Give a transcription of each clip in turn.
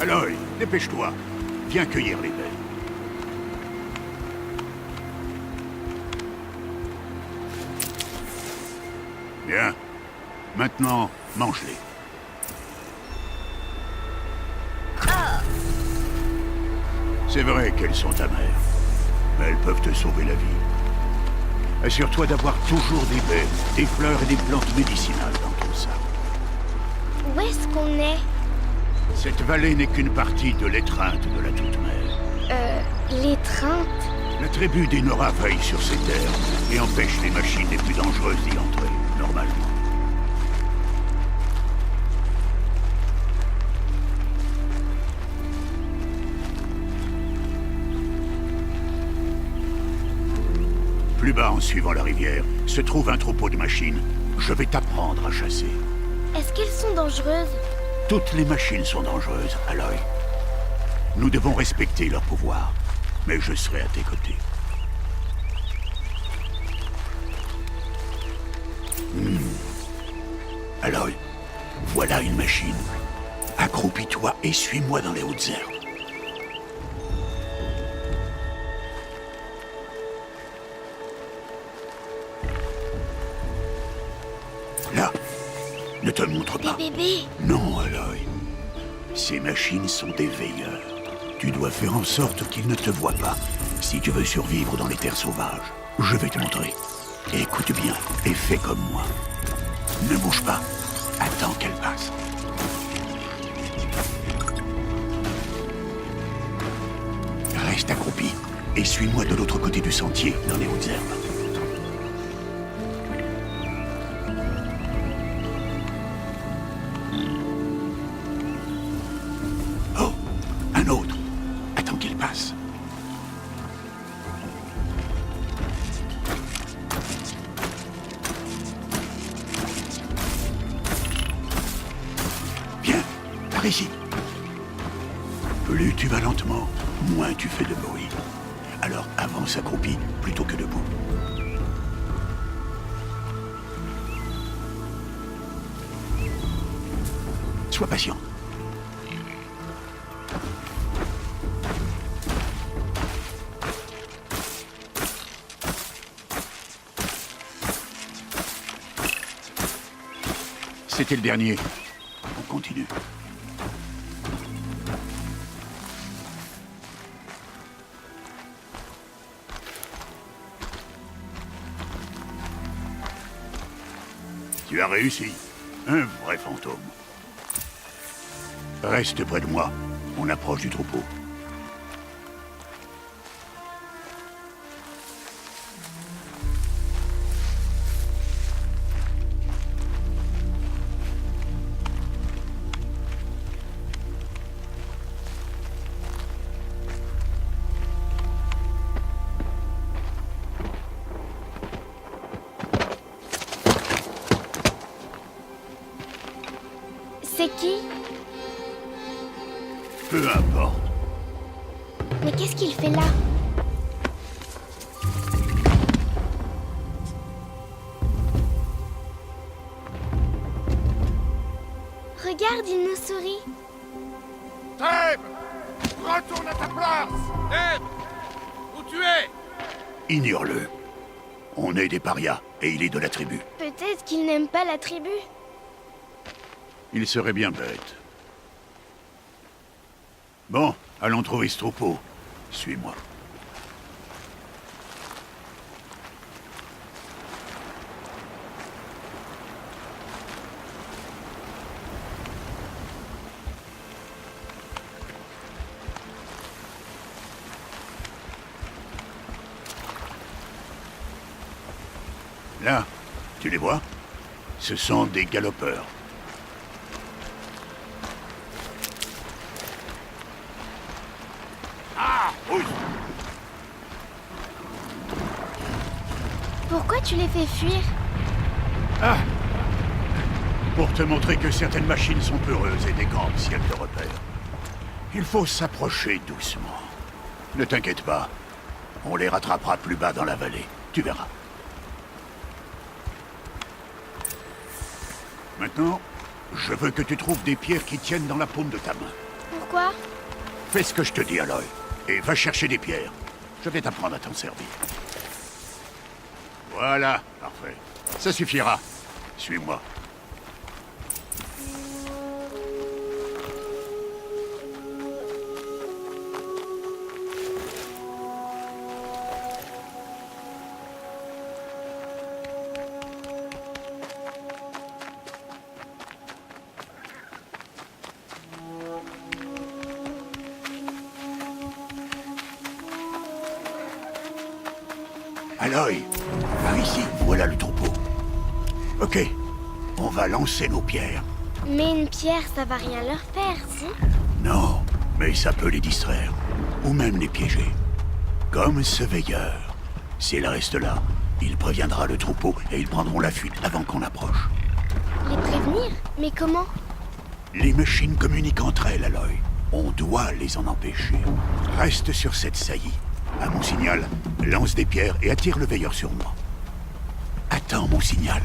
Aloy, dépêche-toi. Viens cueillir les baies. Bien. Maintenant, mange-les. C'est vrai qu'elles sont amères, mais elles peuvent te sauver la vie. Assure-toi d'avoir toujours des baies, des fleurs et des plantes médicinales dans tout ça. Où est-ce qu'on est? Cette vallée n'est qu'une partie de l'étreinte de la Toute-Mère. L'étreinte? La tribu des Nora veille sur ces terres et empêche les machines les plus dangereuses d'y entrer, normalement. Plus bas, en suivant la rivière, se trouve un troupeau de machines. Je vais t'apprendre à chasser. Est-ce qu'elles sont dangereuses? Toutes les machines sont dangereuses, Aloy. Nous devons respecter leur pouvoir, mais je serai à tes côtés. Aloy, voilà une machine. Accroupis-toi et suis-moi dans les hautes herbes. Là, ne te montre pas. Des bébés? Non, Aloy. Ces machines sont des veilleurs. Tu dois faire en sorte qu'ils ne te voient pas, si tu veux survivre dans les terres sauvages. Je vais te montrer. Écoute bien et fais comme moi. Ne bouge pas. Attends qu'elle passe. Reste accroupi et suis-moi de l'autre côté du sentier, dans les hautes herbes. Oh, un autre. Attends qu'il passe. Viens, par ici. Plus tu vas lentement, moins tu fais de bruit. Alors avance accroupi plutôt que debout. Sois patient. C'était le dernier. On continue. Tu as réussi. Un vrai fantôme. Reste près de moi. On approche du troupeau. C'est qui? Peu importe. Mais qu'est-ce qu'il fait là? Regarde, il nous sourit. Thèbes! Retourne à ta place! Thèbes! Où tu es? Ignore-le. On est des parias, et il est de la tribu. Peut-être qu'il n'aime pas la tribu. Il serait bien bête. Bon, allons trouver ce troupeau. Suis-moi. Là, tu les vois? Ce sont des galopeurs. Ah, oui! Pourquoi tu les fais fuir? Ah! Pour te montrer que certaines machines sont peureuses et décampent si elles te repèrent. Il faut s'approcher doucement. Ne t'inquiète pas. On les rattrapera plus bas dans la vallée. Tu verras. Maintenant, je veux que tu trouves des pierres qui tiennent dans la paume de ta main. Pourquoi? Fais ce que je te dis, Aloy. Et va chercher des pierres. Je vais t'apprendre à t'en servir. Voilà, parfait. Ça suffira. Suis-moi. Aloy, par ici, voilà le troupeau. Ok, on va lancer nos pierres. Mais une pierre, ça va rien leur faire, si? Non, mais ça peut les distraire. Ou même les piéger. Comme ce veilleur. S'il reste là, il préviendra le troupeau et ils prendront la fuite avant qu'on approche. Les prévenir? Mais comment? Les machines communiquent entre elles, Aloy. On doit les en empêcher. Reste sur cette saillie. À mon signal, lance des pierres et attire le veilleur sur moi. Attends mon signal.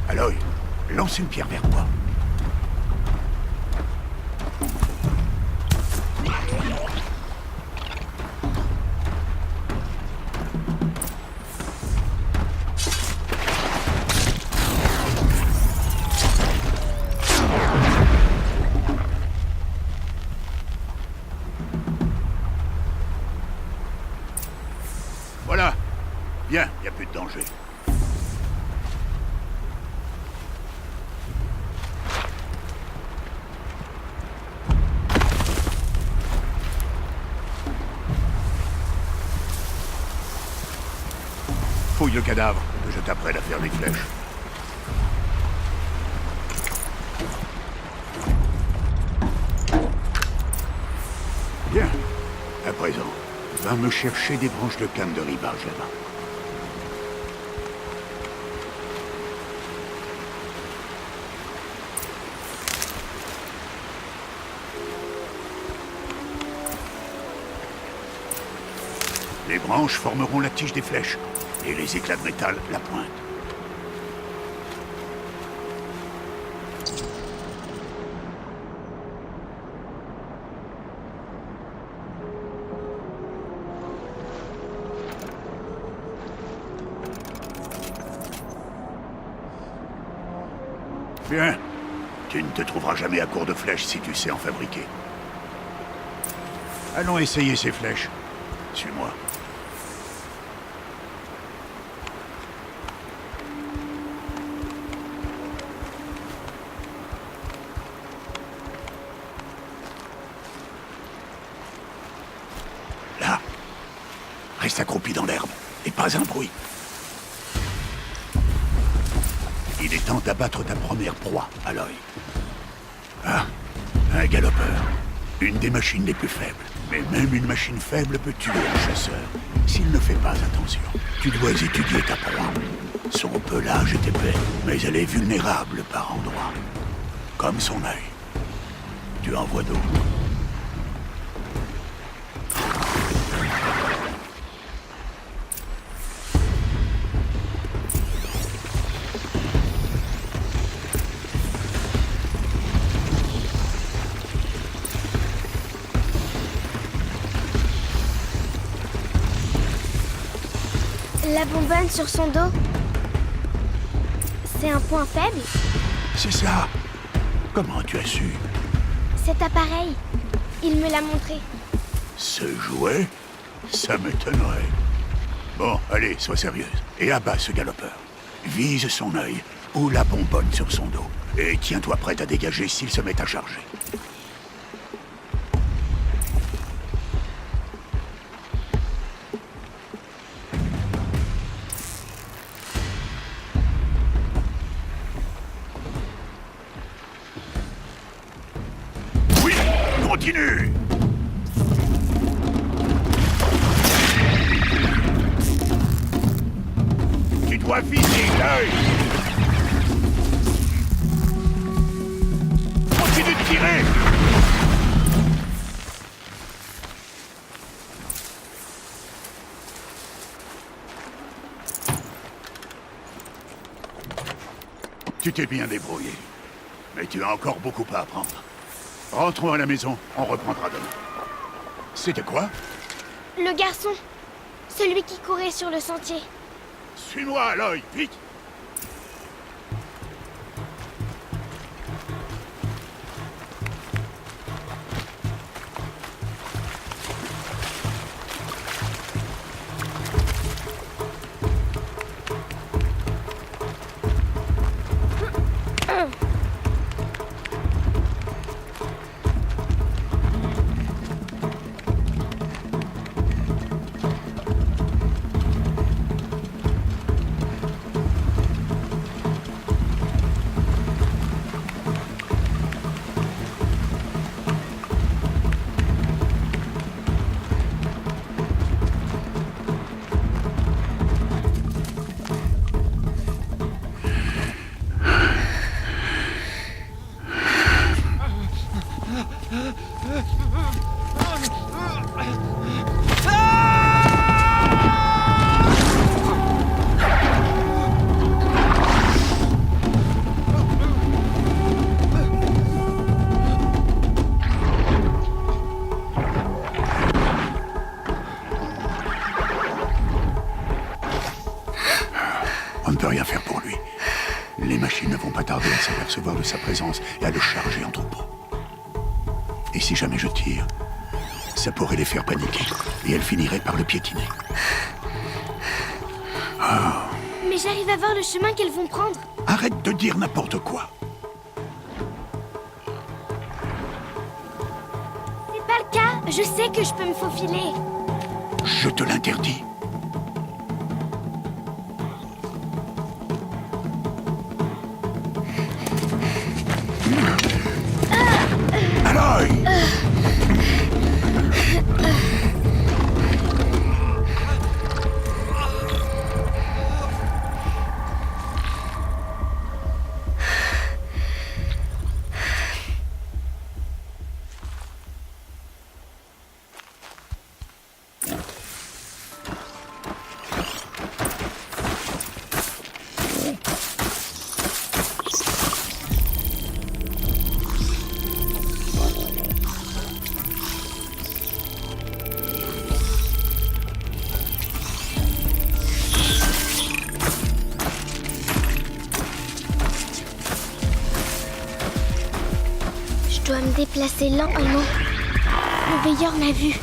Aloy, lance une pierre vers moi. Voilà. Bien, il n'y a plus de danger. Fouille le cadavre, que je t'apprenne à faire des flèches. Bien. À présent, va me chercher des branches de canne de rivage là-bas. Les branches formeront la tige des flèches, et les éclats de métal la pointe. Bien. Tu ne te trouveras jamais à court de flèches si tu sais en fabriquer. Allons essayer ces flèches. Suis-moi. Là. Reste accroupi dans l'herbe. Et pas un bruit. Il est temps d'abattre ta première proie, Aloy. Ah, un galopeur. Une des machines les plus faibles. Mais même une machine faible peut tuer un chasseur, s'il ne fait pas attention. Tu dois étudier ta proie. Son pelage est épais, mais elle est vulnérable par endroits. Comme son œil. Tu en vois d'autres. La bonbonne sur son dos, c'est un point faible? C'est ça. Comment tu as su? Cet appareil, il me l'a montré. Ce jouet? Ça m'étonnerait. Bon, allez, sois sérieuse. Et abat ce galopeur. Vise son œil ou la bonbonne sur son dos. Et tiens-toi prête à dégager s'il se met à charger. Oui, continue! Tu dois viser l'œil! Continue de tirer! Tu t'es bien débrouillé. Mais tu as encore beaucoup à apprendre. Rentrons à la maison, on reprendra demain. C'était quoi? Le garçon. Celui qui courait sur le sentier. Suis-moi, Aloy, vite! On ne peut rien faire pour lui. Les machines ne vont pas tarder à s'apercevoir de sa présence et à le charger en troupeau. Et si jamais je tire, ça pourrait les faire paniquer et elles finiraient par le piétiner. Mais j'arrive à voir le chemin qu'elles vont prendre. Arrête de dire n'importe quoi. C'est pas le cas. Je sais que je peux me faufiler. Je te l'interdis. Aloy! Je dois me déplacer lentement. Le veilleur m'a vu.